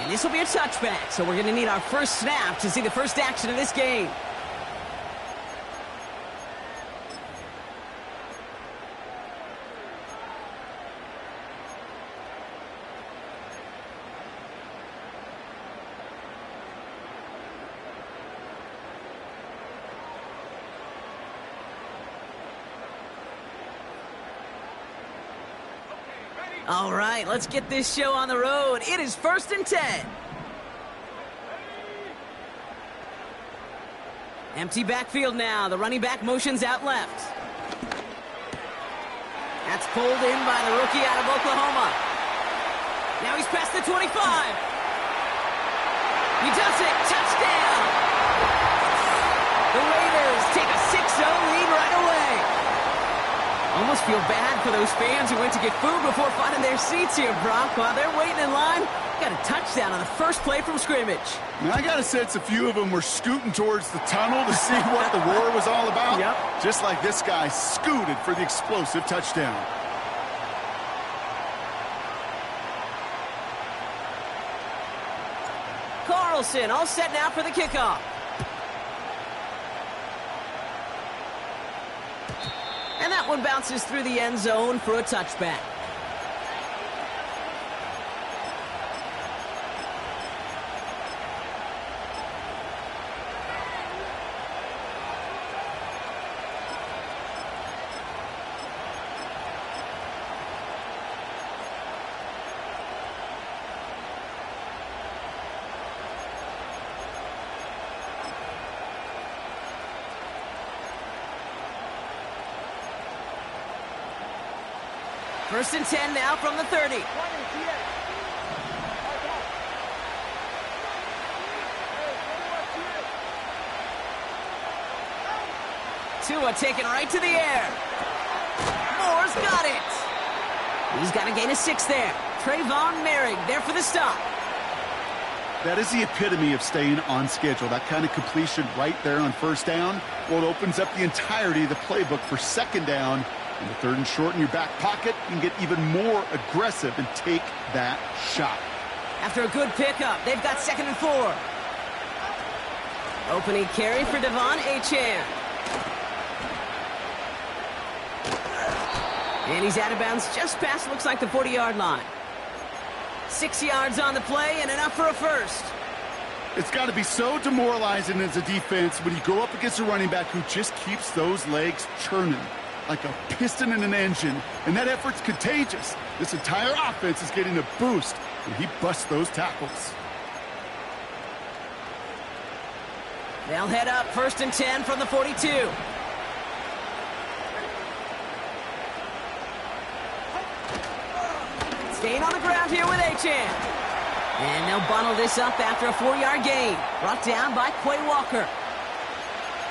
And this will be a touchback, so we're going to need our first snap to see the first action of this game. All right, let's get this show on the road. It is 1st and 10. Empty backfield now. The running back motions out left. That's pulled in by the rookie out of Oklahoma. Now he's past the 25. He does it. Touchdown. The Raiders take a 6-0 lead right away. Almost feel bad for those fans who went to get food before finding their seats here, Brock. While they're waiting in line, got a touchdown on the first play from scrimmage. Now, I got a sense a few of them were scooting towards the tunnel to see what the roar was all about. Yep. Just like this guy scooted for the explosive touchdown. Carlson all set now for the kickoff. And that one bounces through the end zone for a touchback. First and 10 now from the 30. Tua taken right to the air. Moore's got it. He's got to gain a 6 there. Trayvon Merrick there for the stop. That is the epitome of staying on schedule. That kind of completion right there on first down. Well, it opens up the entirety of the playbook for second down. In the 3rd and short in your back pocket, you can get even more aggressive and take that shot. After a good pickup, they've got 2nd and 4. Opening carry for Devon Achane. And he's out of bounds just past, looks like, the 40-yard line. 6 yards on the play and enough for a first. It's got to be so demoralizing as a defense when you go up against a running back who just keeps those legs churning like a piston in an engine, and that effort's contagious. This entire offense is getting a boost when he busts those tackles. They'll head up 1st and 10 from the 42. Staying on the ground here with Achane. And they'll bundle this up after a 4-yard gain. Brought down by Quay Walker.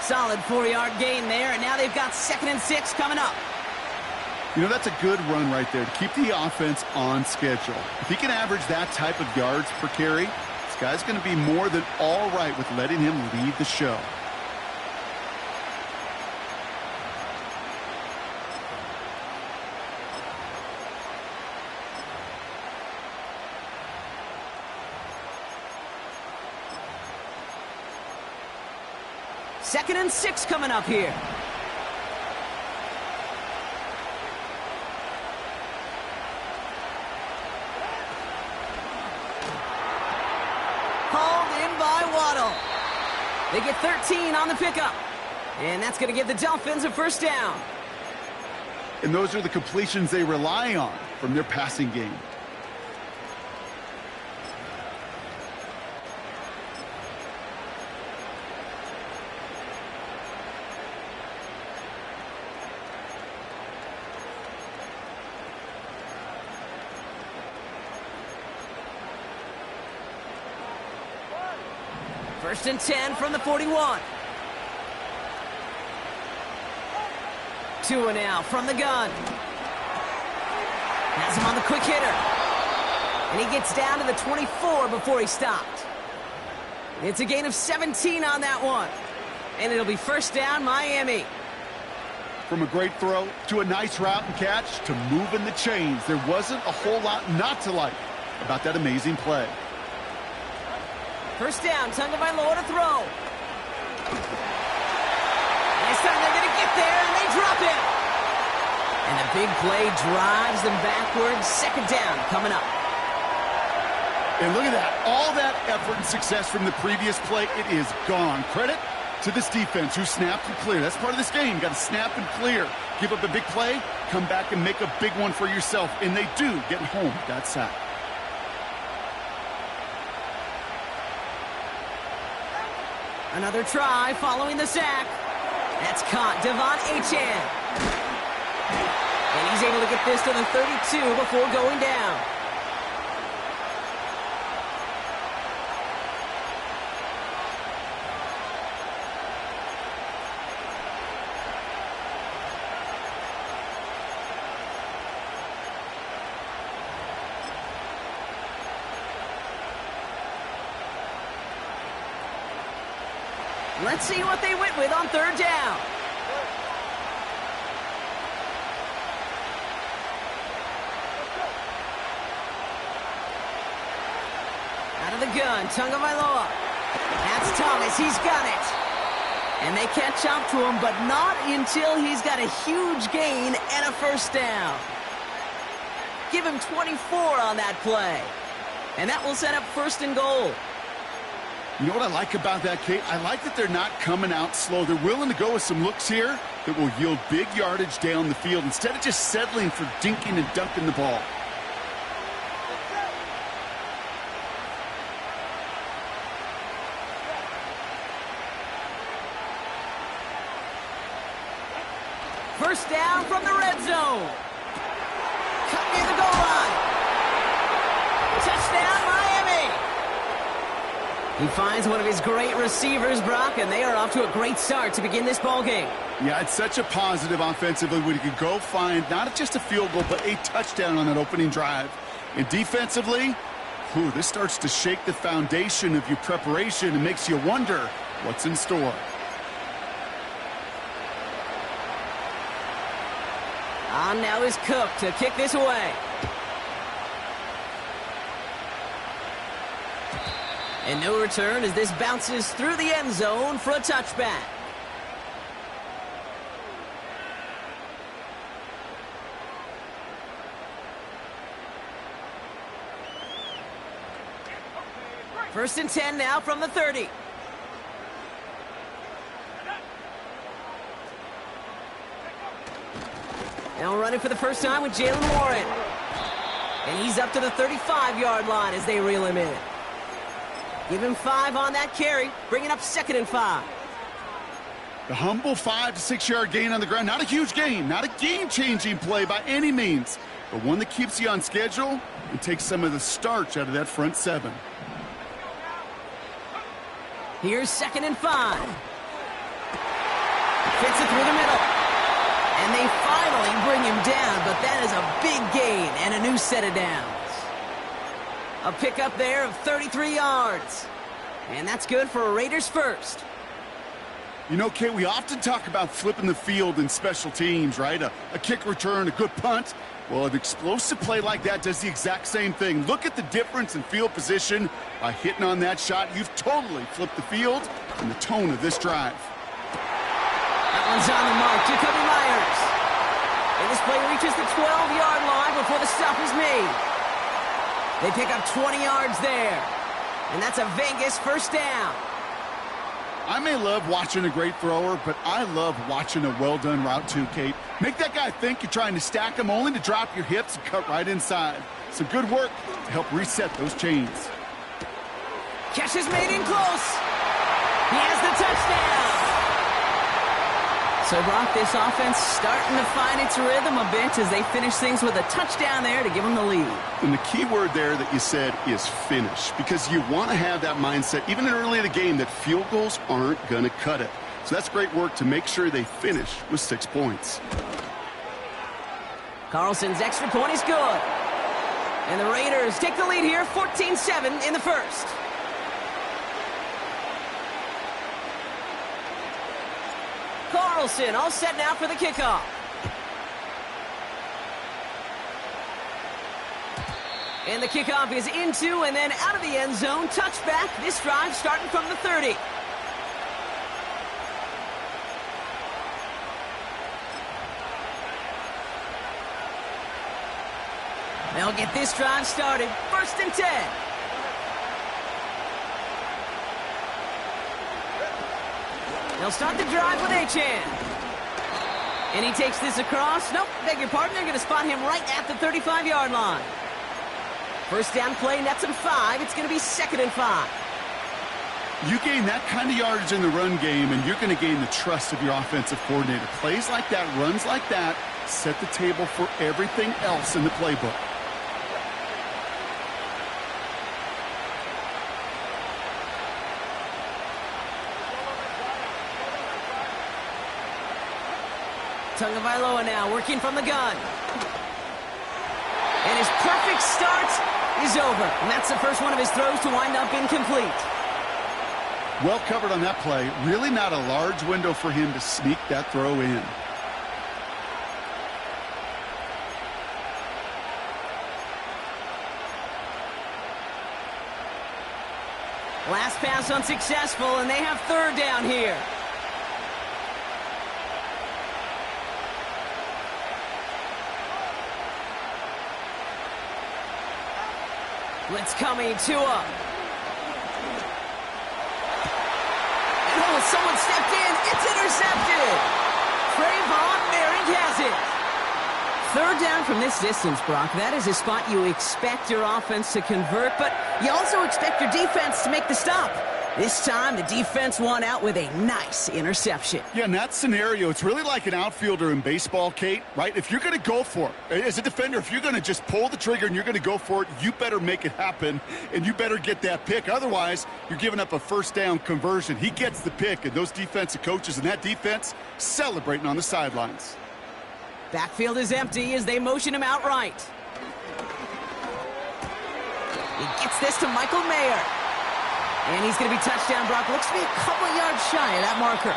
Solid 4-yard gain there, and now they've got 2nd and 6 coming up. You know, that's a good run right there to keep the offense on schedule. If he can average that type of yards per carry, this guy's going to be more than all right with letting him lead the show. Second and 6 coming up here. Hauled in by Waddle. They get 13 on the pickup. And that's going to give the Dolphins a first down. And those are the completions they rely on from their passing game. First and 10 from the 41. Tua now from the gun. Has him on the quick hitter. And he gets down to the 24 before he stopped. It's a gain of 17 on that one. And it'll be first down, Miami. From a great throw to a nice route and catch to moving the chains, there wasn't a whole lot not to like about that amazing play. First down, Tagovailoa to throw. This time they're going to get there, and they drop it. And a big play drives them backwards. Second down coming up. And look at that. All that effort and success from the previous play, it is gone. Credit to this defense who snapped and cleared. That's part of this game. You got to snap and clear. Give up a big play, come back and make a big one for yourself. And they do get home with that sack. Another try following the sack. That's caught. Devon Achane. And he's able to get this to the 32 before going down. Let's see what they went with on third down. Out of the gun, Tagovailoa. That's Thomas, he's got it. And they catch up to him, but not until he's got a huge gain and a first down. Give him 24 on that play. And that will set up first and goal. You know what I like about that, Kate? I like that they're not coming out slow. They're willing to go with some looks here that will yield big yardage down the field instead of just settling for dinking and dunking the ball. First down from the red zone. Cut near the goal line. Touchdown, Miami. He finds one of his great receivers, Brock, and they are off to a great start to begin this ball game. Yeah, it's such a positive offensively when you can go find not just a field goal, but a touchdown on that opening drive. And defensively, this starts to shake the foundation of your preparation and makes you wonder what's in store. On now is Cook to kick this away. And no return as this bounces through the end zone for a touchback. First and 10 now from the 30. Now running for the first time with Jalen Warren. And he's up to the 35-yard line as they reel him in. Give him 5 on that carry, bringing up 2nd and 5. The humble 5 to 6 yard gain on the ground. Not a huge gain, not a game-changing play by any means, but one that keeps you on schedule and takes some of the starch out of that front 7. Here's 2nd and 5. Fits it through the middle. And they finally bring him down, but that is a big gain and a new set of downs. A pickup there of 33 yards. And that's good for a Raiders first. You know, Kate, we often talk about flipping the field in special teams, right? A kick return, a good punt. Well, an explosive play like that does the exact same thing. Look at the difference in field position by hitting on that shot. You've totally flipped the field and the tone of this drive. That one's on the mark. Jacoby Myers. And this play reaches the 12-yard line before the stop is made. They pick up 20 yards there. And that's a Vegas first down. I may love watching a great thrower, but I love watching a well-done route too, Kate. Make that guy think you're trying to stack him only to drop your hips and cut right inside. Some good work to help reset those chains. Catch is made in close. He has the touchdown. So, Brock, this offense starting to find its rhythm a bit as they finish things with a touchdown there to give them the lead. And the key word there that you said is finish, because you want to have that mindset, even early in the game, that field goals aren't going to cut it. So that's great work to make sure they finish with 6 points. Carlson's extra point is good. And the Raiders take the lead here, 14-7 in the first. Carlson all set now for the kickoff. And the kickoff is into and then out of the end zone. Touchback. This drive starting from the 30. They'll get this drive started. 1st and 10. They'll start the drive with Achane. And he takes this across. Nope, beg your pardon. They're going to spot him right at the 35-yard line. 1st down play, nets him 5. It's going to be 2nd and 5. You gain that kind of yardage in the run game, and you're going to gain the trust of your offensive coordinator. Plays like that, runs like that, set the table for everything else in the playbook. Tagovailoa now working from the gun. And his perfect start is over. And that's the first one of his throws to wind up incomplete. Well covered on that play. Really not a large window for him to sneak that throw in. Last pass unsuccessful, and they have 3rd down here. Blitz coming, Tua. And someone stepped in. It's intercepted. Trayvon Merrick has it. 3rd down from this distance, Brock. That is a spot you expect your offense to convert, but you also expect your defense to make the stop. This time, the defense won out with a nice interception. Yeah, in that scenario, it's really like an outfielder in baseball, Kate, right? If you're going to go for it, as a defender, if you're going to just pull the trigger and you're going to go for it, you better make it happen, and you better get that pick. Otherwise, you're giving up a 1st down conversion. He gets the pick, and those defensive coaches and that defense celebrating on the sidelines. Backfield is empty as they motion him outright. He gets this to Michael Mayer. And he's going to be touchdown, Brock. Looks to be a couple yards shy of that marker.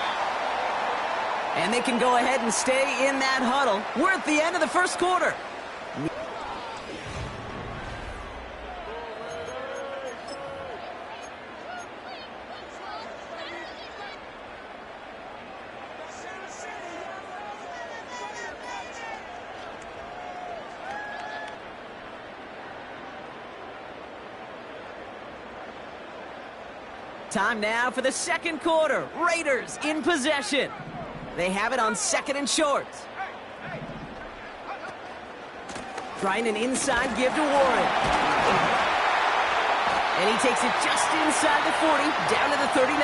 And they can go ahead and stay in that huddle. We're at the end of the 1st quarter. Time now for the 2nd quarter. Raiders in possession. They have it on 2nd and short. Trying an inside give to Warren. And he takes it just inside the 40, down to the 39.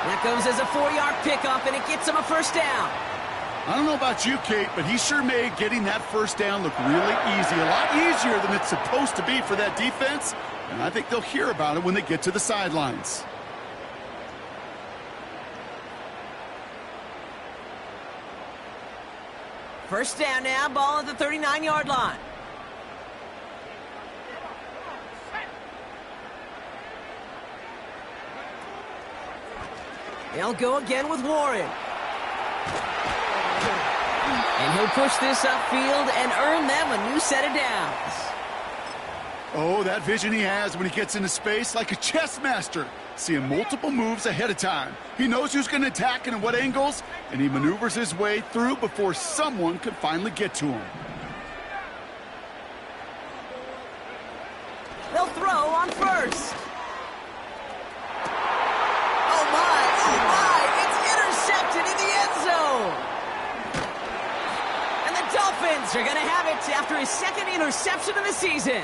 That goes as a 4-yard pickup, and it gets him a 1st down. I don't know about you, Kate, but he sure made getting that 1st down look really easy. A lot easier than it's supposed to be for that defense. And I think they'll hear about it when they get to the sidelines. First down now, ball at the 39-yard line. They'll go again with Warren. And he'll push this upfield and earn them a new set of downs. Oh, that vision he has when he gets into space, like a chess master, seeing multiple moves ahead of time. He knows who's going to attack and in what angles, and he maneuvers his way through before someone can finally get to him. They'll throw on 1st. Oh my, it's intercepted in the end zone. And the Dolphins are going to have it after his 2nd interception of the season.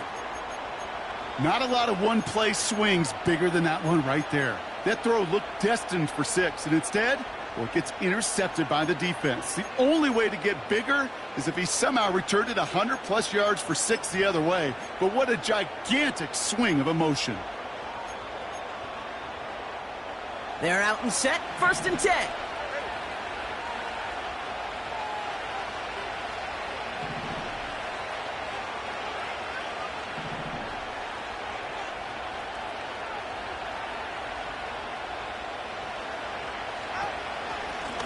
Not a lot of one-play swings bigger than that one right there. That throw looked destined for 6, and instead, well, it gets intercepted by the defense. The only way to get bigger is if he somehow returned it 100-plus yards for 6 the other way. But what a gigantic swing of emotion. They're out and set, 1st and 10.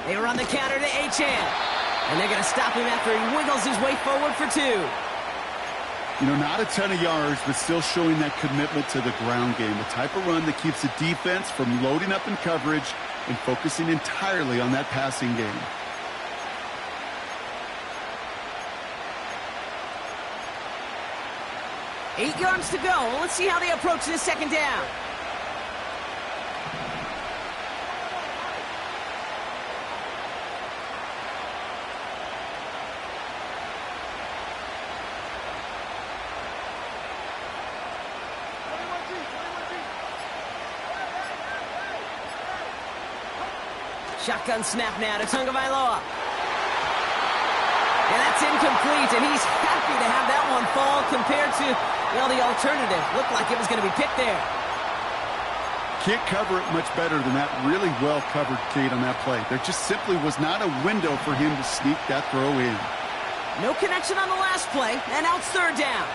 They run the counter to Achane. And they're going to stop him after he wiggles his way forward for 2. You know, not a ton of yards, but still showing that commitment to the ground game. The type of run that keeps the defense from loading up in coverage and focusing entirely on that passing game. Eight yards to go. Let's see how they approach this second down. Shotgun snap now to Tagovailoa. And that's incomplete, and he's happy to have that one fall compared to, well, the alternative. Looked like it was going to be picked there. Can't cover it much better than that really well-covered Cade on that play. There just simply was not a window for him to sneak that throw in. No connection on the last play, and now it's third down.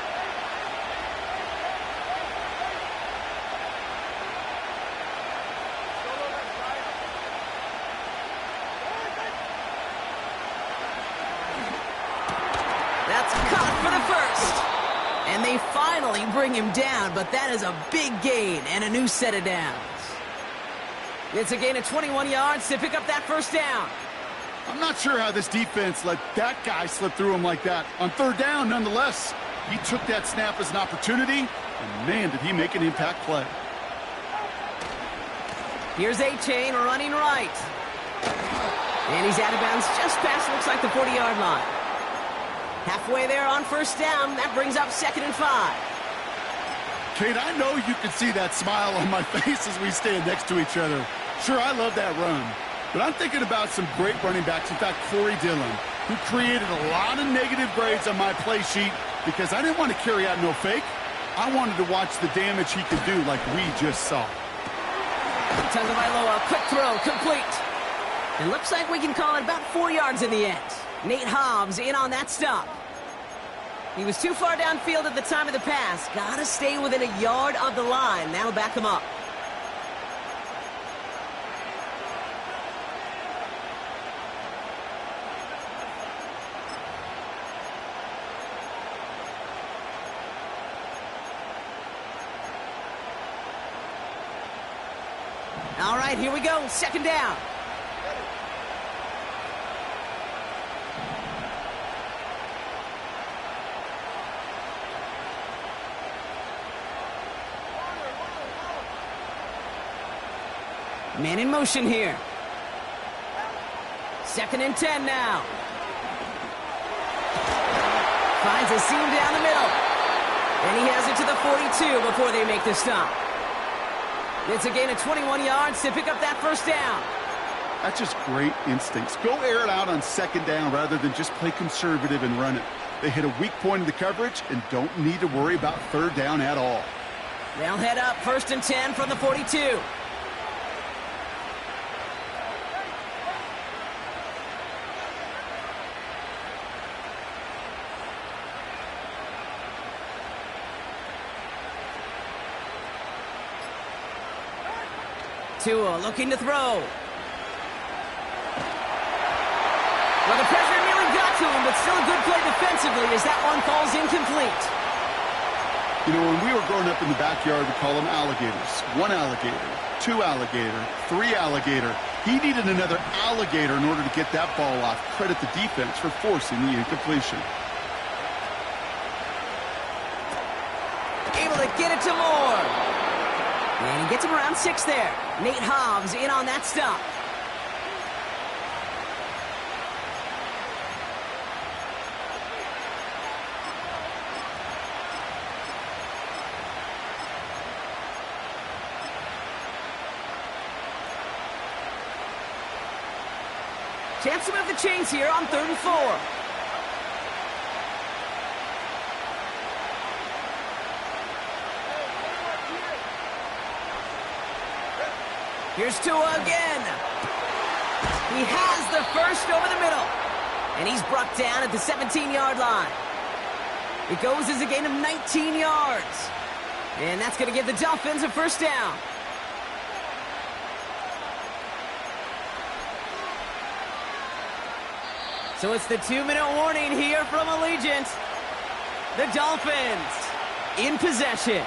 And they finally bring him down, but that is a big gain and a new set of downs. It's a gain of 21 yards to pick up that first down. I'm not sure how this defense let that guy slip through him like that. On third down, nonetheless, he took that snap as an opportunity, and man, did he make an impact play. Here's A-Chain running right. And he's out of bounds just past, looks like, the 40-yard line. Halfway there on first down. That brings up 2nd and 5. Kate, I know you can see that smile on my face as we stand next to each other. Sure, I love that run. But I'm thinking about some great running backs. In fact, Corey Dillon, who created a lot of negative grades on my play sheet because I didn't want to carry out no fake. I wanted to watch the damage he could do like we just saw. Tagovailoa, quick throw, complete. It looks like we can call it about 4 yards in the end. Nate Hobbs in on that stop. He was too far downfield at the time of the pass. Gotta stay within a yard of the line. That'll back him up. All right, here we go. Second down. Man in motion here. 2nd and 10 now. Finds a seam down the middle. And he has it to the 42 before they make the stop. It's a gain of 21 yards to pick up that first down. That's just great instincts. Go air it out on second down rather than just play conservative and run it. They hit a weak point in the coverage and don't need to worry about third down at all. They'll head up 1st and 10 from the 42. Tua looking to throw. Well, the pressure nearly got to him, but still a good play defensively as that one falls incomplete. You know, when we were growing up in the backyard, we call them alligators. 1 alligator, 2 alligator, 3 alligator. He needed another alligator in order to get that ball off. Credit the defense for forcing the incompletion. Able to get it to Moore. And he gets him around 6 there. Nate Hobbs in on that stop. Chance to move the chains here on 3rd and 4. Here's Tua again. He has the first over the middle. And he's brought down at the 17-yard line. It goes as a gain of 19 yards. And that's going to give the Dolphins a first down. So it's the 2-minute warning here from Allegiant. The Dolphins in possession.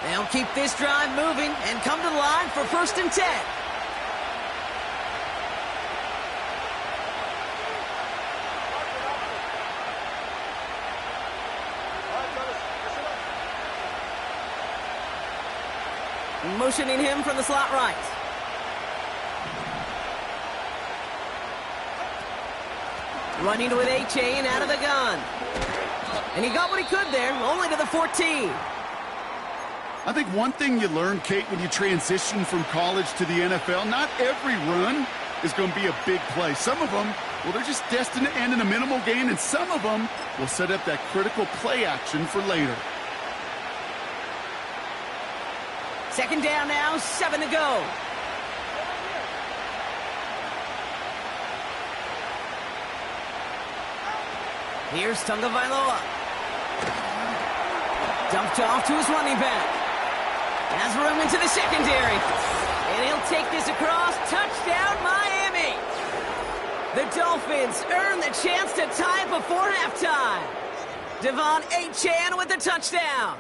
They'll keep this drive moving and come to the line for 1st and 10. Motioning him from the slot right. Running with A-Chain out of the gun. And he got what he could there, only to the 14. I think one thing you learn, Kate, when you transition from college to the NFL, not every run is going to be a big play. Some of them, well, they're just destined to end in a minimal gain, and some of them will set up that critical play action for later. 2nd down now, 7 to go. Here's Tagovailoa. Dumped off to his running back. Has room into the secondary. And he'll take this across. Touchdown, Miami. The Dolphins earn the chance to tie it before halftime. Devon A-Chan with the touchdown.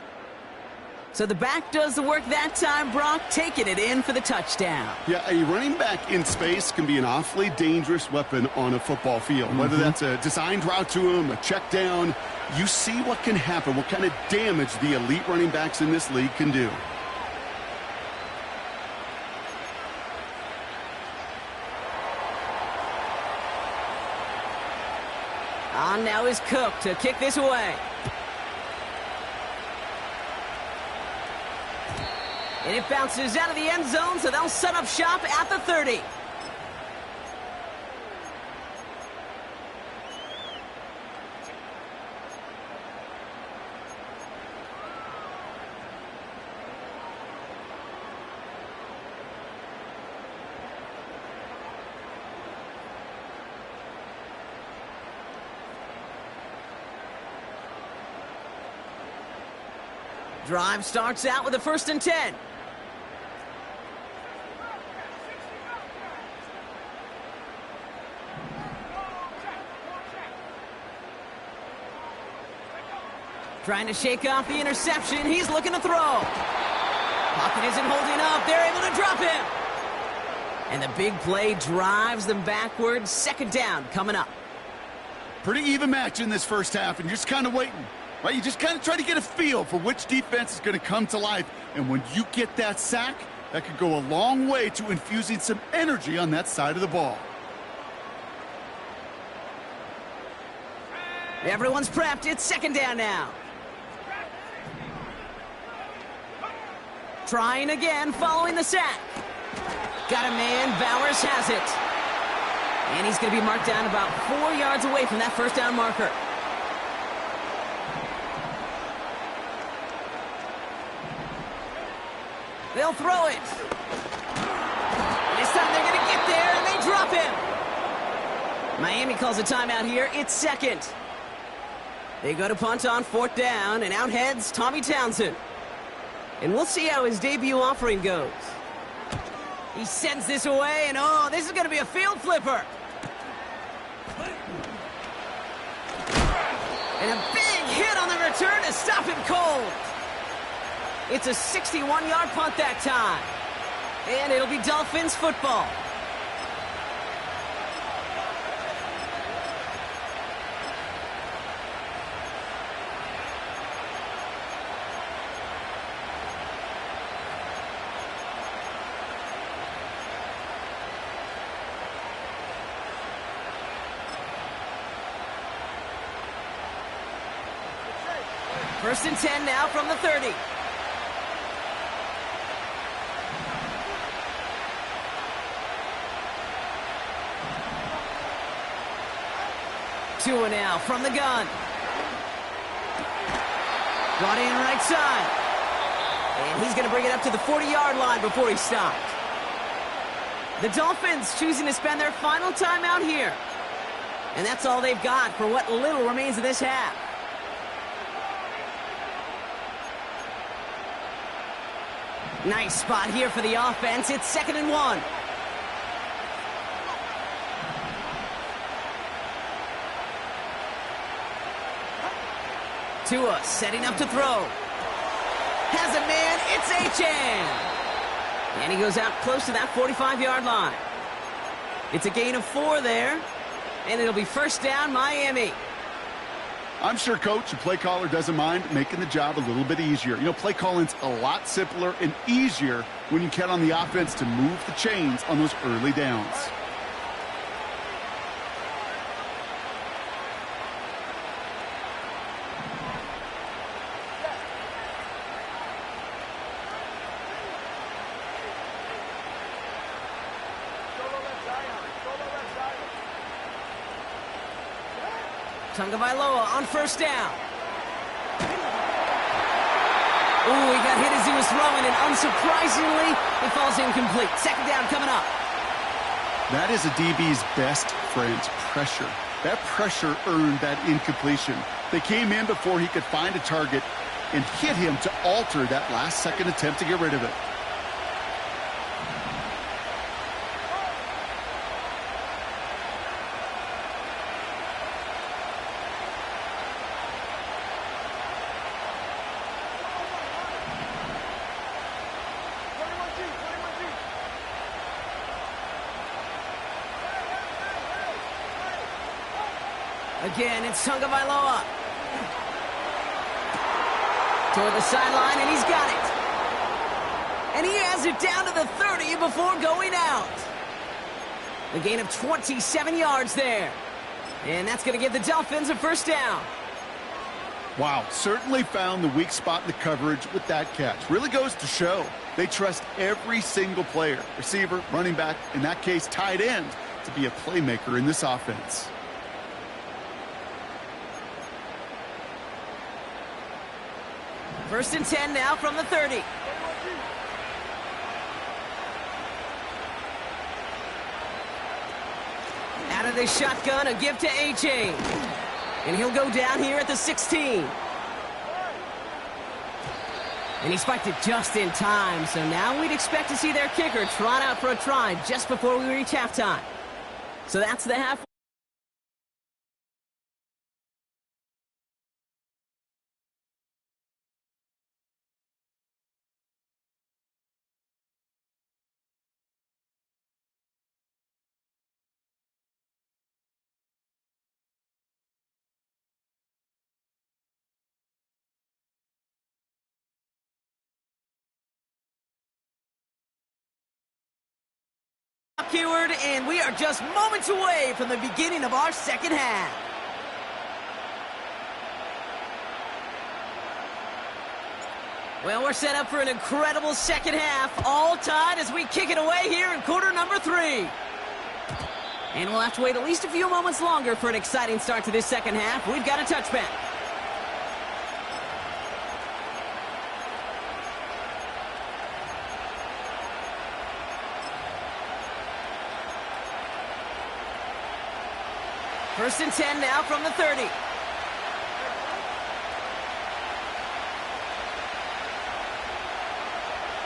So the back does the work that time, Brock, taking it in for the touchdown. Yeah, a running back in space can be an awfully dangerous weapon on a football field. Whether that's a designed route to him, a check down, you see what can happen, what kind of damage the elite running backs in this league can do. On now is Cook to kick this away. And it bounces out of the end zone, so they'll set up shop at the 30. Drive starts out with a 1st and 10. Trying to shake off the interception. He's looking to throw. Pocket isn't holding up. They're able to drop him. And the big play drives them backwards. 2nd down coming up. Pretty even match in this first half, and you're just kind of waiting. Right? You just kind of try to get a feel for which defense is going to come to life. And when you get that sack, that could go a long way to infusing some energy on that side of the ball. Everyone's prepped. It's 2nd down now. Trying again following the sack. Got a man. Bowers has it. And he's going to be marked down about 4 yards away from that 1st down marker. They'll throw it. This time they're going to get there, and they drop him. Miami calls a timeout here. It's 2nd. They go to punt on 4th down, and out heads Tommy Townsend. And we'll see how his debut offering goes. He sends this away, and oh, this is going to be a field flipper. And a big hit on the return to stop him cold. It's a 61-yard punt that time. And it'll be Dolphins football. First and 10 now from the 30. Tua now from the gun. Brought in right side. And he's going to bring it up to the 40-yard line before he stopped. The Dolphins choosing to spend their final time out here. And that's all they've got for what little remains of this half. Nice spot here for the offense. It's 2nd and 1. Tua setting up to throw. Has a man, it's Achane. And he goes out close to that 45-yard line. It's a gain of 4 there, and it'll be first down, Miami. I'm sure coach, the play caller, doesn't mind making the job a little bit easier. You know, play calling's a lot simpler and easier when you count on the offense to move the chains on those early downs. Tagovailoa on first down. Ooh, he got hit as he was throwing, and unsurprisingly, it falls incomplete. Second down coming up. That is a DB's best friend, pressure. That pressure earned that incompletion. They came in before he could find a target and hit him to alter that last-second attempt to get rid of it. Again, it's Tagovailoa. Toward the sideline, and he's got it. And he has it down to the 30 before going out. A gain of 27 yards there. And that's going to give the Dolphins a first down. Wow, certainly found the weak spot in the coverage with that catch. Really goes to show they trust every single player, receiver, running back, in that case, tight end, to be a playmaker in this offense. First and 10 now from the 30. Out of the shotgun, a give to Achane. And he'll go down here at the 16. And he spiked it just in time, so now we'd expect to see their kicker trot out for a try just before we reach halftime. So that's the half. Keyword, and we are just moments away from the beginning of our second half. Well, we're set up for an incredible second half, all tied as we kick it away here in quarter number 3. And we'll have to wait at least a few moments longer for an exciting start to this second half. We've got a touchback. First and 10 now from the 30.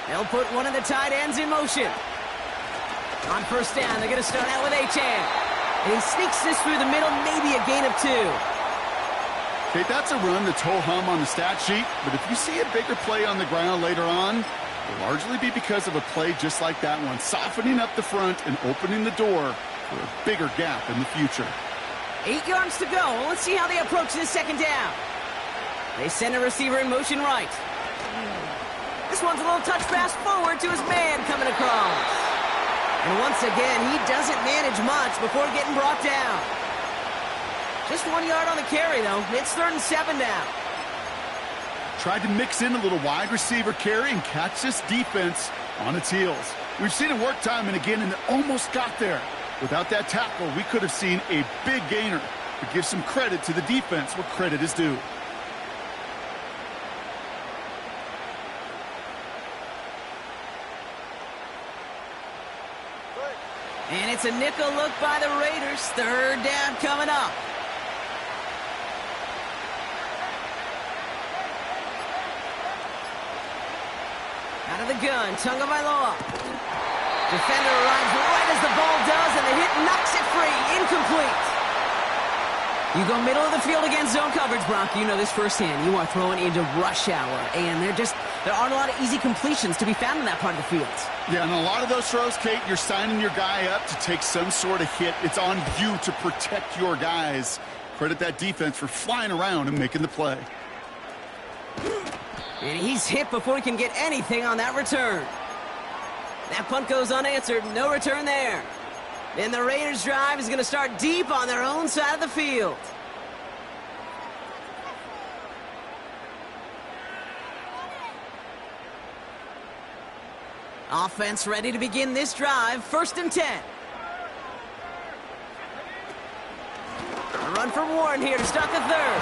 They'll put one of the tight ends in motion. On first down, they're going to start out with Achane. And he sneaks this through the middle, maybe a gain of 2. Okay, that's a run that's ho-hum on the stat sheet, but if you see a bigger play on the ground later on, it'll largely be because of a play just like that one, softening up the front and opening the door for a bigger gap in the future. 8 yards to go. Let's see how they approach this second down. They send a receiver in motion right. This one's a little touch pass forward to his man coming across. And once again, he doesn't manage much before getting brought down. Just 1 yard on the carry, though. It's 3rd and 7 now. Tried to mix in a little wide receiver carry and catch this defense on its heels. We've seen it work time and again, and it almost got there. Without that tackle, we could have seen a big gainer. But give some credit to the defense where credit is due. And it's a nickel look by the Raiders. 3rd down coming up. Out of the gun, Tagovailoa. Defender arrives right as the ball does, and the hit knocks it free. Incomplete. You go middle of the field against zone coverage, Brock. You know this firsthand. You are throwing into rush hour, and there aren't a lot of easy completions to be found in that part of the field. Yeah, and a lot of those throws, Kate, you're signing your guy up to take some sort of hit. It's on you to protect your guys. Credit that defense for flying around and making the play. And he's hit before he can get anything on that return. That punt goes unanswered. No return there. And the Raiders' drive is going to start deep on their own side of the field. Offense ready to begin this drive. 1st and 10. A run from Warren here to start the 3rd.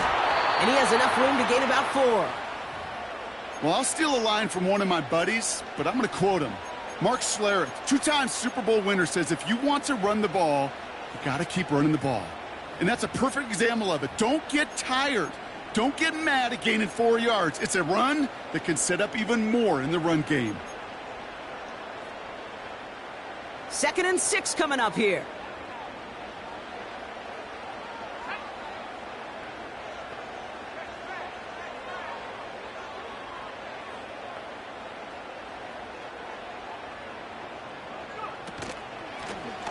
And he has enough room to gain about 4. Well, I'll steal a line from one of my buddies, but I'm going to quote him. Mark Schlereth, 2-time Super Bowl winner, says if you want to run the ball, you got to keep running the ball. And that's a perfect example of it. Don't get tired. Don't get mad at gaining 4 yards. It's a run that can set up even more in the run game. 2nd and 6 coming up here.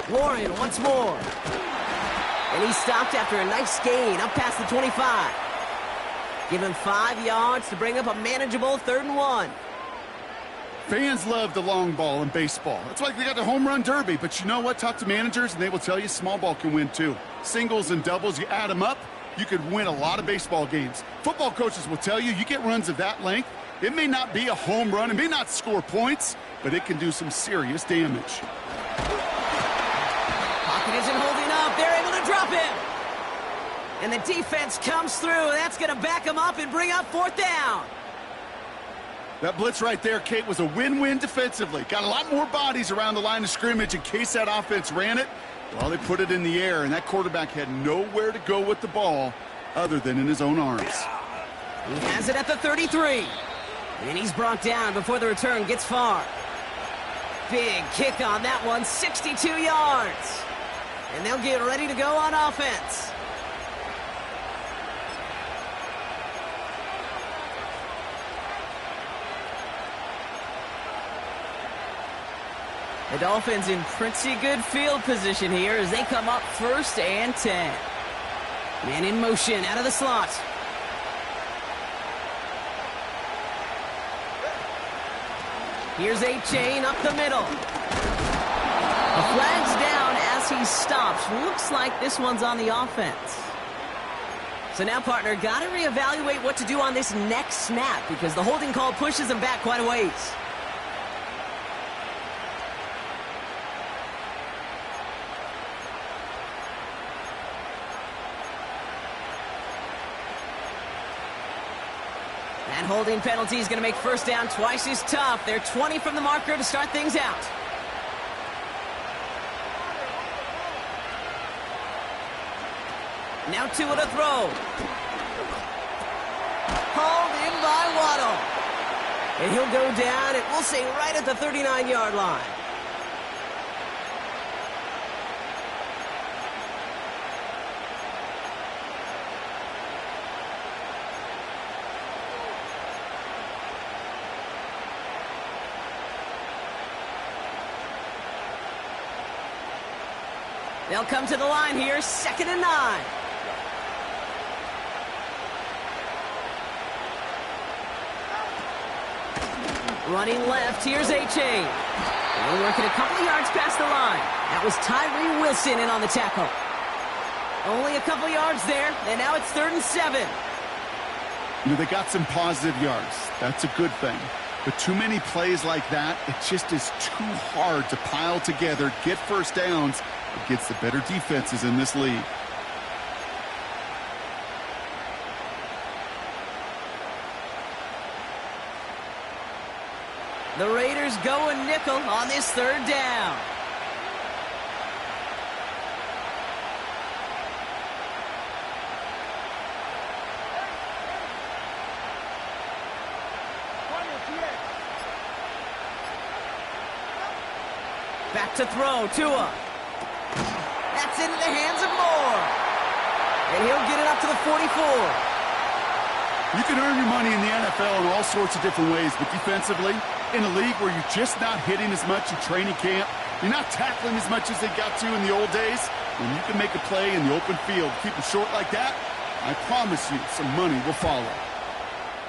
Warren once more. And he stopped after a nice gain up past the 25. Give him 5 yards to bring up a manageable 3rd and 1. Fans love the long ball in baseball. That's why they got the home run derby. But you know what? Talk to managers, and they will tell you small ball can win too. Singles and doubles, you add them up, you could win a lot of baseball games. Football coaches will tell you, you get runs of that length, it may not be a home run, it may not score points, but it can do some serious damage. Pocket isn't holding up. They're able to drop him. And the defense comes through. That's going to back him up and bring up 4th down. That blitz right there, Kate, was a win-win defensively. Got a lot more bodies around the line of scrimmage in case that offense ran it. Well, they put it in the air, and that quarterback had nowhere to go with the ball other than in his own arms. He has it at the 33. And he's brought down before the return gets far. Big kick on that one, 62 yards. And they'll get ready to go on offense. The Dolphins in pretty good field position here as they come up 1st and 10. Man in motion out of the slot. Here's A-Chain up the middle. A flag's down as he stops. Looks like this one's on the offense. So now, partner, got to reevaluate what to do on this next snap because the holding call pushes him back quite a ways. That holding penalty is going to make 1st down twice as tough. They're 20 from the marker to start things out. Now 2 to throw. Hauled in by Waddle. And he'll go down, and we'll say right at the 39-yard line. They'll come to the line here, 2nd and 9. Running left, here's A-Chain. They're working a couple of yards past the line. That was Tyree Wilson in on the tackle. Only a couple yards there, and now it's 3rd and 7. You know, they got some positive yards. That's a good thing. But too many plays like that, it just is too hard to pile together, get 1st downs against the better defenses in this league. The Raiders go a nickel on this 3rd down. Back to throw, Tua. That's into the hands of Moore. And he'll get it up to the 44. You can earn your money in the NFL in all sorts of different ways, but defensively, in a league where you're just not hitting as much in training camp, you're not tackling as much as they got to in the old days, when you can make a play in the open field, keep it short like that, I promise you some money will follow.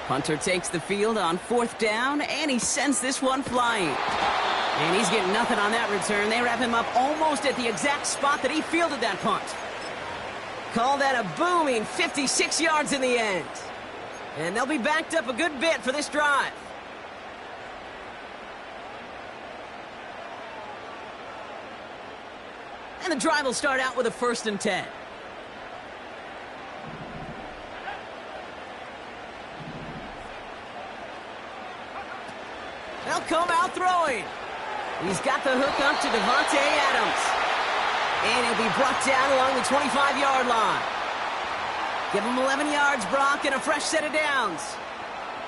Punter takes the field on 4th down, and he sends this one flying. And he's getting nothing on that return. They wrap him up almost at the exact spot that he fielded that punt. Call that a booming 56 yards in the end. And they'll be backed up a good bit for this drive. And the drive will start out with a 1st and 10. They'll come out throwing. He's got the hook up to Devontae Adams. And he'll be brought down along the 25-yard line. Give him 11 yards, Brock, and a fresh set of downs.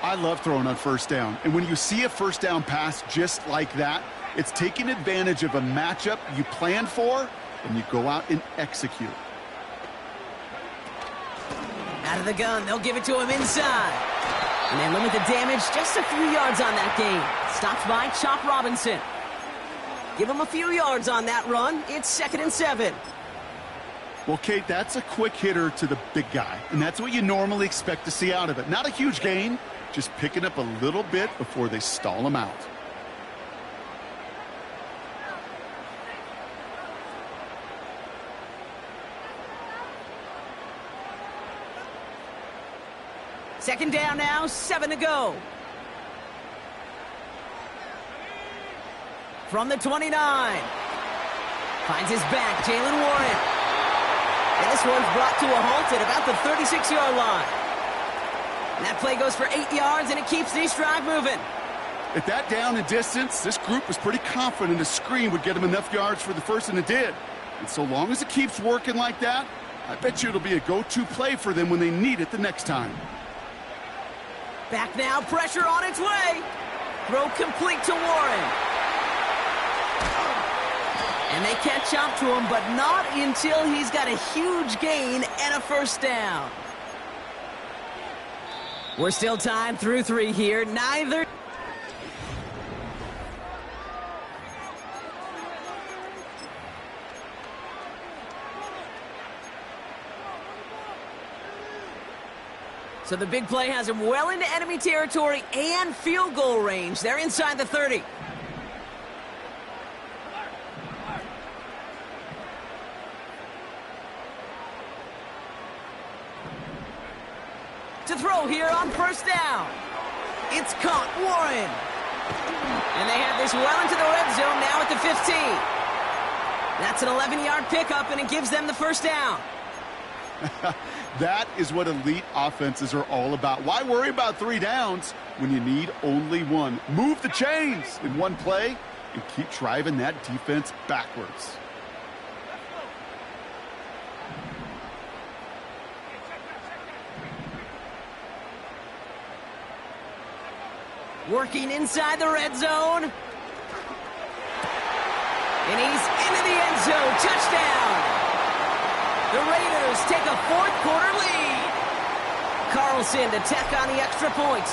I love throwing on 1st down. And when you see a 1st down pass just like that, it's taking advantage of a matchup you planned for, and you go out and execute. Out of the gun, they'll give it to him inside. And they limit the damage just a few yards on that gain. Stopped by Chop Robinson. Give him a few yards on that run. It's 2nd and 7. Well, Kate, that's a quick hitter to the big guy, and that's what you normally expect to see out of it. Not a huge gain, just picking up a little bit before they stall him out. Second down now, 7 to go. From the 29. Finds his back, Jalen Warren. And this one's brought to a halt at about the 36-yard line. And that play goes for 8 yards, and it keeps this drive moving. At that down and distance, this group was pretty confident a screen would get them enough yards for the first, and it did. And so long as it keeps working like that, I bet you it'll be a go-to play for them when they need it the next time. Back now, pressure on its way. Throw complete to Warren. And they catch up to him, but not until he's got a huge gain and a 1st down. We're still tied through 3 here. Neither. So the big play has him well into enemy territory and field goal range. They're inside the 30. To throw here on 1st down. It's caught, Warren. And they have this well into the red zone now at the 15. That's an 11-yard pickup, and it gives them the 1st down. That is what elite offenses are all about. Why worry about 3 downs when you need only 1? Move the chains in one play and keep driving that defense backwards. Working inside the red zone. And he's into the end zone. Touchdown. The Raiders take a 4th quarter lead. Carlson to tack on the extra point.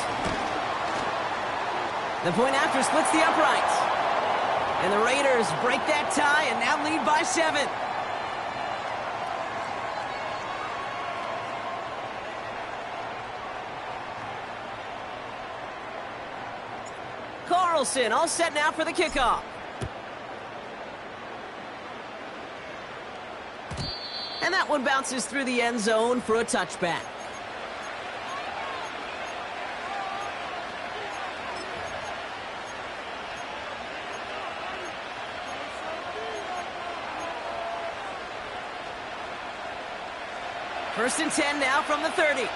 The point after splits the uprights. And the Raiders break that tie and now lead by 7. Carlson all set now for the kickoff. And that one bounces through the end zone for a touchback. First and 10 now from the 30.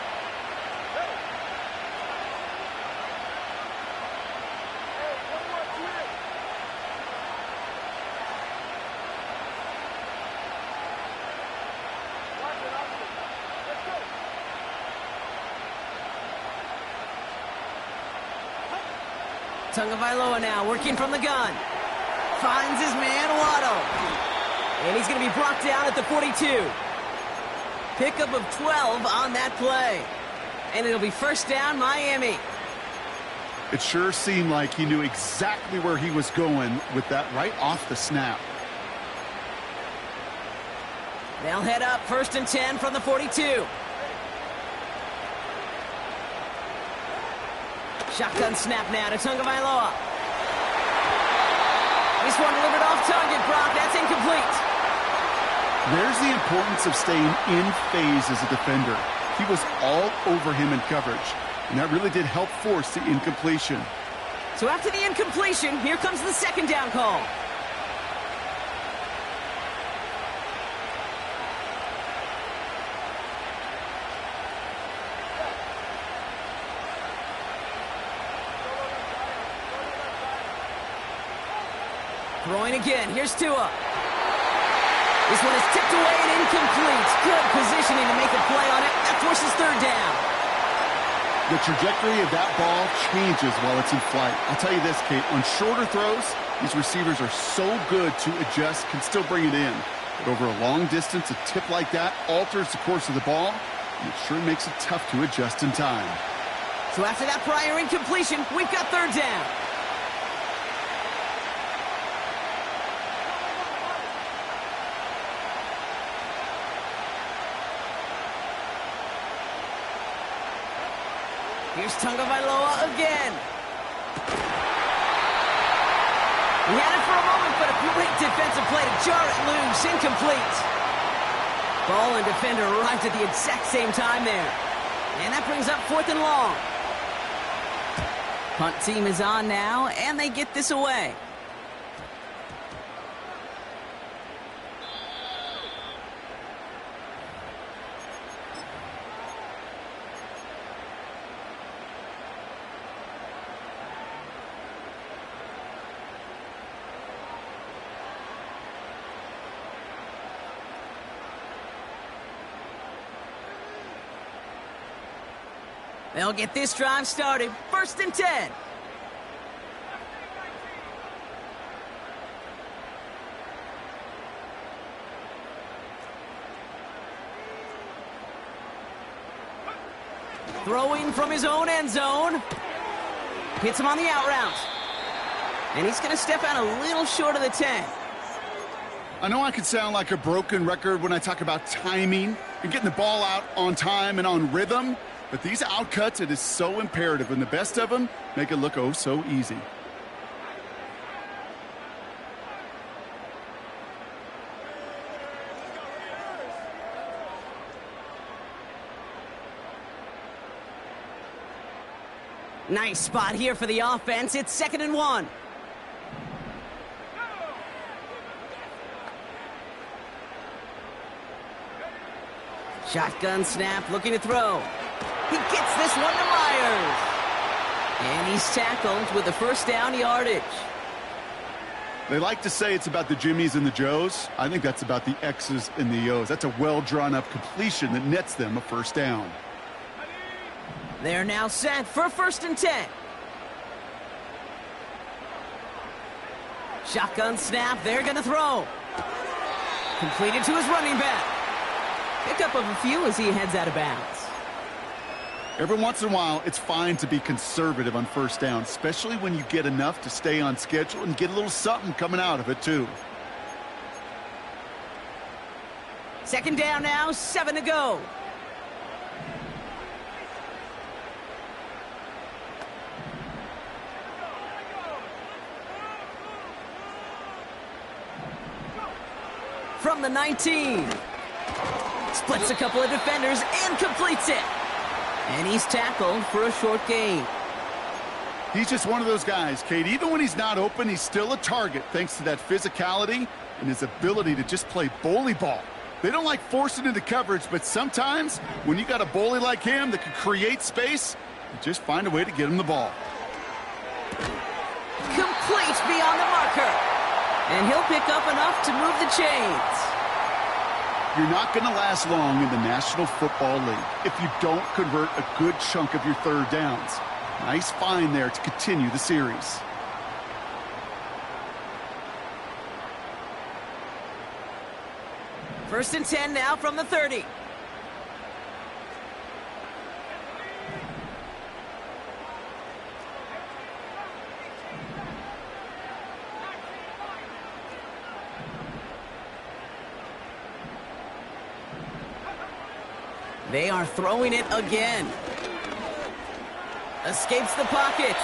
Tagovailoa now working from the gun. Finds his man, Waddle. And he's going to be brought down at the 42. Pickup of 12 on that play. And it'll be first down, Miami. It sure seemed like he knew exactly where he was going with that right off the snap. They'll head up first and 10 from the 42. Shotgun snap now to Tagovailoa. This one delivered off target, Brock. That's incomplete. There's the importance of staying in phase as a defender. He was all over him in coverage, and that really did help force the incompletion. So after the incompletion, here comes the second down call. Throwing again. Here's Tua. This one is tipped away and incomplete. Good positioning to make a play on it. That forces third down. The trajectory of that ball changes while it's in flight. I'll tell you this, Kate, on shorter throws, these receivers are so good to adjust, can still bring it in. But over a long distance, a tip like that alters the course of the ball, and it sure makes it tough to adjust in time. So after that prior incompletion, we've got third down. Here's Tagovailoa again. He had it for a moment, but a great defensive play to jar it loose. Incomplete. Ball and defender arrived at the exact same time there. And that brings up fourth and long. Punt team is on now, and they get this away. They'll get this drive started. First and 10. Throwing from his own end zone. Hits him on the out route. And he's going to step out a little short of the 10. I know I can sound like a broken record when I talk about timing and getting the ball out on time and on rhythm. But these outcuts, it is so imperative, and the best of them make it look oh so easy. Nice spot here for the offense. It's 2nd and 1. Shotgun snap, looking to throw. He gets this one to Myers. And he's tackled with the first down yardage. They like to say it's about the Jimmies and the Joes. I think that's about the X's and the O's. That's a well-drawn-up completion that nets them a first down. They're now set for 1st and 10. Shotgun snap, they're going to throw. Completed to his running back. Pickup of a few as he heads out of bounds. Every once in a while, it's fine to be conservative on first down, especially when you get enough to stay on schedule and get a little something coming out of it, too. 2nd down now, 7 to go. From the 19. Splits a couple of defenders and completes it. And he's tackled for a short gain. He's just one of those guys, Kate. Even when he's not open, he's still a target thanks to that physicality and his ability to just play bully ball. They don't like forcing into coverage, but sometimes when you got a bully like him that can create space, you just find a way to get him the ball. Complete beyond the marker. And he'll pick up enough to move the chains. You're not going to last long in the National Football League if you don't convert a good chunk of your third downs. Nice find there to continue the series. First and 10 now from the 30. They are throwing it again. Escapes the pocket.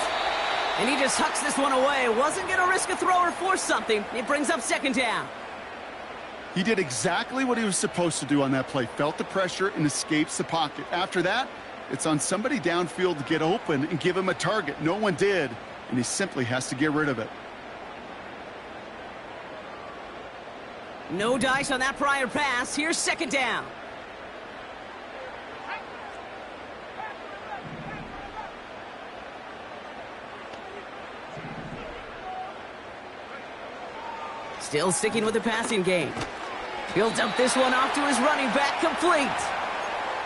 And he just hucks this one away. Wasn't going to risk a throw or force something. It brings up second down. He did exactly what he was supposed to do on that play. Felt the pressure and escapes the pocket. After that, it's on somebody downfield to get open and give him a target. No one did, and he simply has to get rid of it. No dice on that prior pass. Here's second down. Still sticking with the passing game. He'll dump this one off to his running back, complete.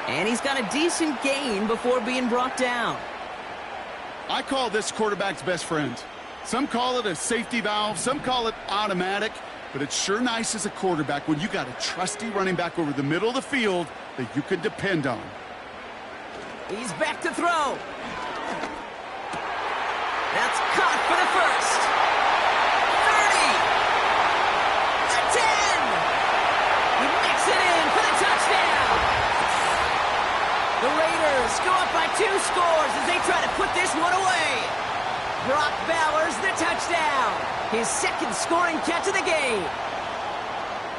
And he's got a decent gain before being brought down. I call this quarterback's best friend. Some call it a safety valve, some call it automatic, but it's sure nice as a quarterback when you got a trusty running back over the middle of the field that you can depend on. He's back to throw. That's caught for the first. 30. The 10. He makes it in for the touchdown. The Raiders go up by 2 scores as they try to put this one away. Brock Bowers the touchdown. His second scoring catch of the game.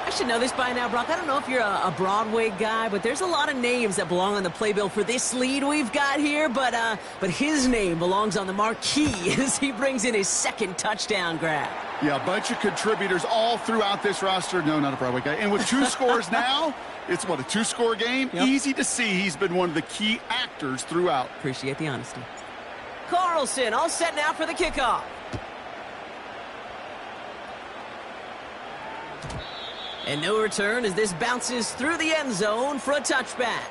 I should know this by now, Brock. I don't know if you're a Broadway guy, but there's a lot of names that belong on the playbill for this lead we've got here. But his name belongs on the marquee as he brings in his second touchdown grab. Yeah, a bunch of contributors all throughout this roster. No, not a Broadway guy. And with 2 scores now, it's what, a 2-score game? Yep. Easy to see he's been one of the key actors throughout. Appreciate the honesty. Carlson all set now for the kickoff. And no return as this bounces through the end zone for a touchback.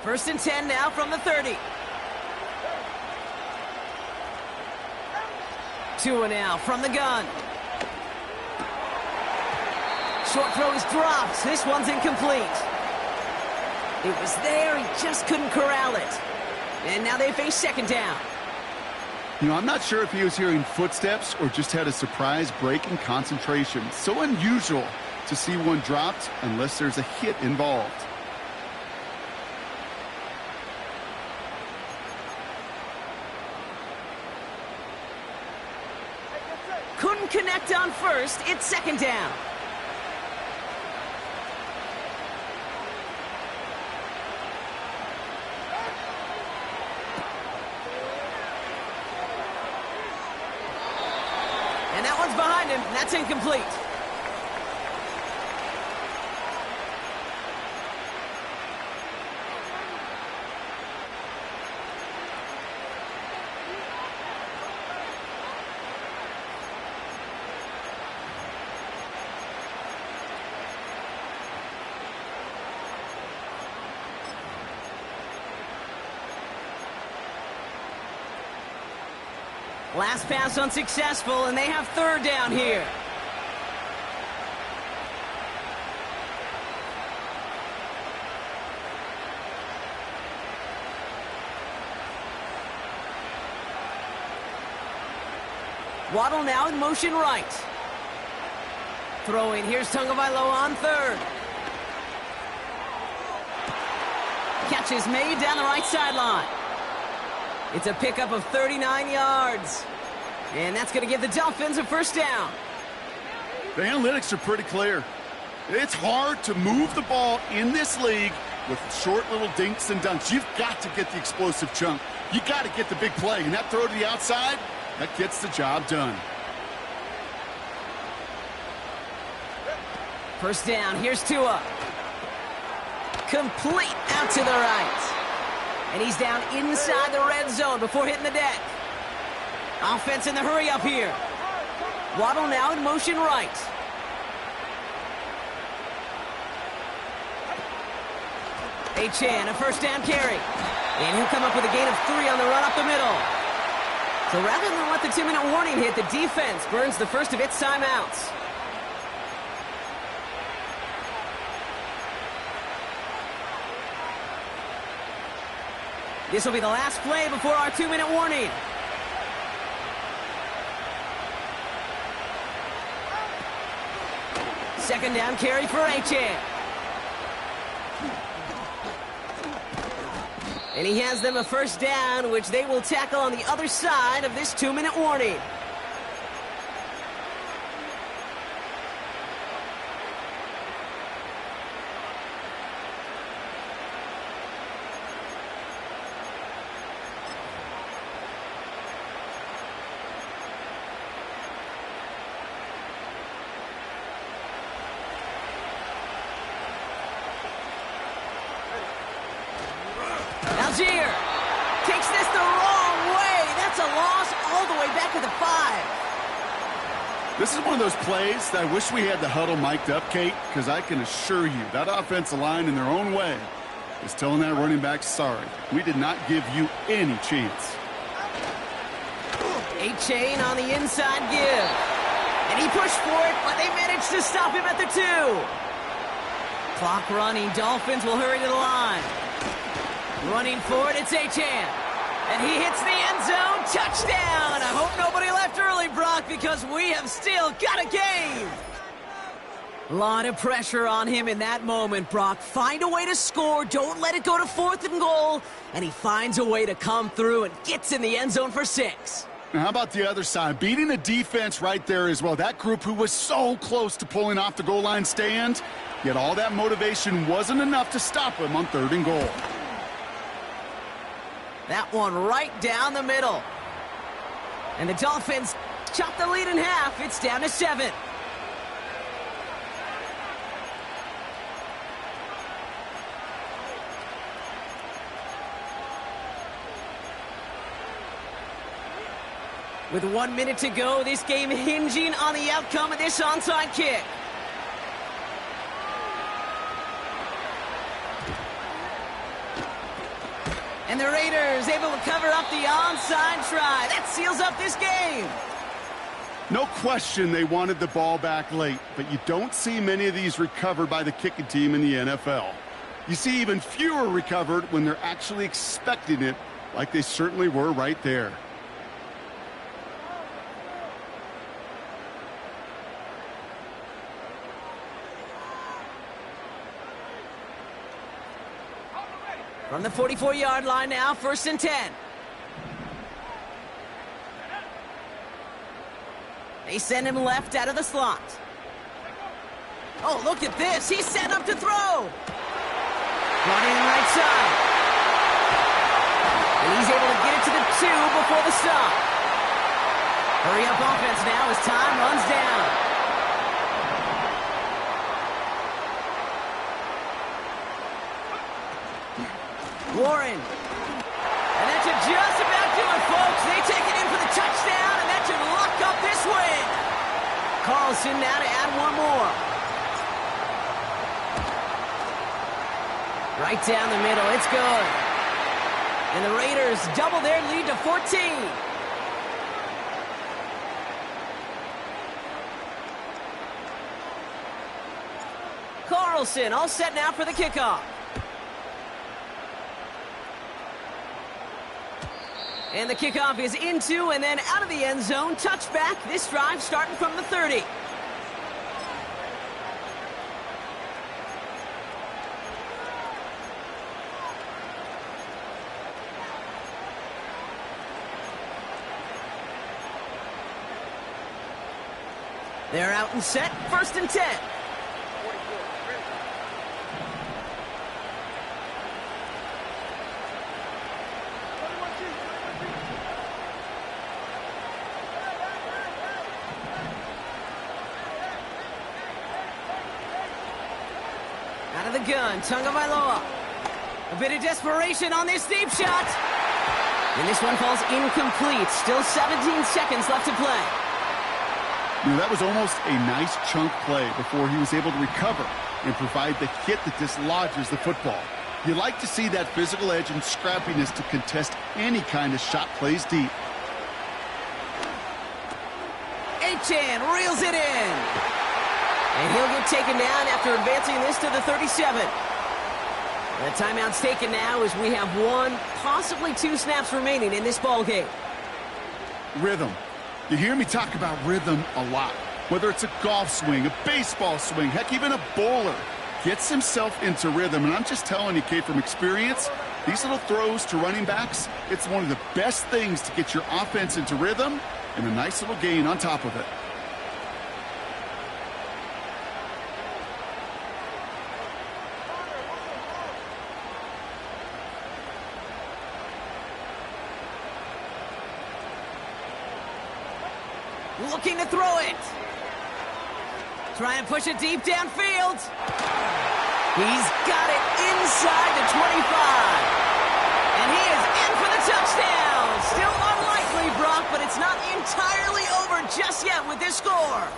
First and 10 now from the 30. Tua now from the gun. Short throw is dropped. This one's incomplete. It was there. He just couldn't corral it. And now they face second down. You know, I'm not sure if he was hearing footsteps or just had a surprise break in concentration. So unusual to see one dropped unless there's a hit involved. Couldn't connect on first. It's second down. And that one's behind him. That's incomplete. Last pass unsuccessful, and they have third down here. Waddle now in motion right. Throwing, here's Tagovailoa on third. Catch is made down the right sideline. It's a pickup of 39 yards. And that's going to give the Dolphins a first down. The analytics are pretty clear. It's hard to move the ball in this league with short little dinks and dunks. You've got to get the explosive chunk. You got to get the big play. And that throw to the outside, that gets the job done. First down, here's Tua. Complete out to the right. And he's down inside the red zone before hitting the deck. Offense in the hurry up here. Waddle now in motion right. Achane, a first down carry. And he'll come up with a gain of 3 on the run up the middle. So rather than let the 2-minute warning hit, the defense burns the first of its timeouts. This will be the last play before our 2-minute warning. Second down carry for Achan. And he has them a first down, which they will tackle on the other side of this 2-minute warning. Algier takes this the wrong way. That's a loss all the way back to the 5. This is one of those plays that I wish we had the huddle mic'd up, Kate, because I can assure you that offensive line in their own way is telling that running back, sorry, we did not give you any chance. Achan on the inside give. And he pushed for it, but they managed to stop him at the 2. Clock running. Dolphins will hurry to the line. Running forward, it's Achan. And he hits the end zone. Touchdown! I hope nobody left early, Brock, because we have still got a game. A lot of pressure on him in that moment, Brock. Find a way to score. Don't let it go to 4th and goal. And he finds a way to come through and gets in the end zone for 6. Now, how about the other side? Beating the defense right there as well. That group who was so close to pulling off the goal line stand, yet all that motivation wasn't enough to stop him on 3rd and goal. That one right down the middle. And the Dolphins chop the lead in half. It's down to 7. With 1 minute to go, this game hinging on the outcome of this onside kick. And the Raiders able to cover up the onside try. That seals up this game. No question they wanted the ball back late, but you don't see many of these recovered by the kicking team in the NFL. You see even fewer recovered when they're actually expecting it, like they certainly were right there. From the 44-yard line now, 1st and 10. They send him left out of the slot. Oh, look at this. He's set up to throw. Running right side. And he's able to get it to the 2 before the stop. Hurry up offense now as time runs down. Warren. And that should just about do it, folks. They take it in for the touchdown, and that should lock up this win. Carlson now to add one more. Right down the middle. It's good. And the Raiders double their lead to 14. Carlson all set now for the kickoff. And the kickoff is into and then out of the end zone. Touchback. This drive starting from the 30. They're out and set. 1st and 10. Out of the gun, Tagovailoa. A bit of desperation on this deep shot. And this one falls incomplete. Still 17 seconds left to play. You know, that was almost a nice chunk play before he was able to recover and provide the hit that dislodges the football. You like to see that physical edge and scrappiness to contest any kind of shot plays deep. 10, reels it in. And he'll get taken down after advancing this to the 37. The timeout's taken now as we have 1, possibly 2 snaps remaining in this ball game. Rhythm. You hear me talk about rhythm a lot. Whether it's a golf swing, a baseball swing, heck, even a bowler gets himself into rhythm. And I'm just telling you, kid, from experience, these little throws to running backs, it's one of the best things to get your offense into rhythm and a nice little gain on top of it. Looking to throw it. Trying to push it deep downfield. He's got it inside the 25. And he is in for the touchdown. Still unlikely, Brock, but it's not entirely over just yet with this score.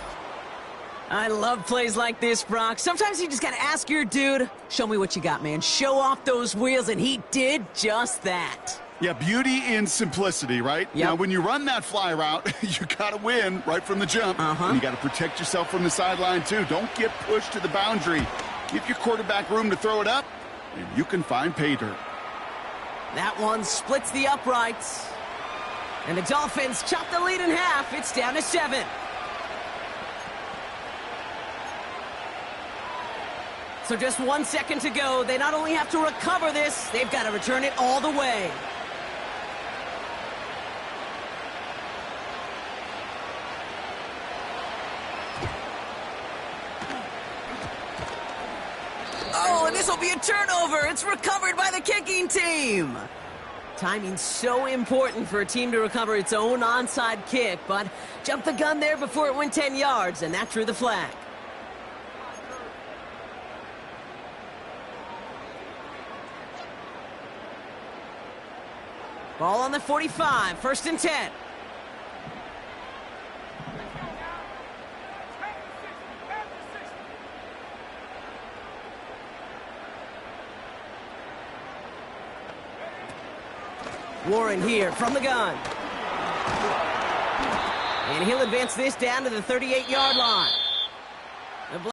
I love plays like this, Brock. Sometimes you just got to ask your dude, show me what you got, man. Show off those wheels, and he did just that. Yeah, beauty in simplicity, right? Yep. Now, when you run that fly route, you got to win right from the jump. And you got to protect yourself from the sideline, too. Don't get pushed to the boundary. Give your quarterback room to throw it up, and you can find pay dirt. That one splits the uprights. And the Dolphins chop the lead in half. It's down to 7. So just 1 second to go. They not only have to recover this, they've got to return it all the way. Oh, and this will be a turnover. It's recovered by the kicking team. Timing's so important for a team to recover its own onside kick, but jumped the gun there before it went 10 yards, and that drew the flag. Ball on the 45, 1st and 10. Warren here from the gun. And he'll advance this down to the 38-yard line.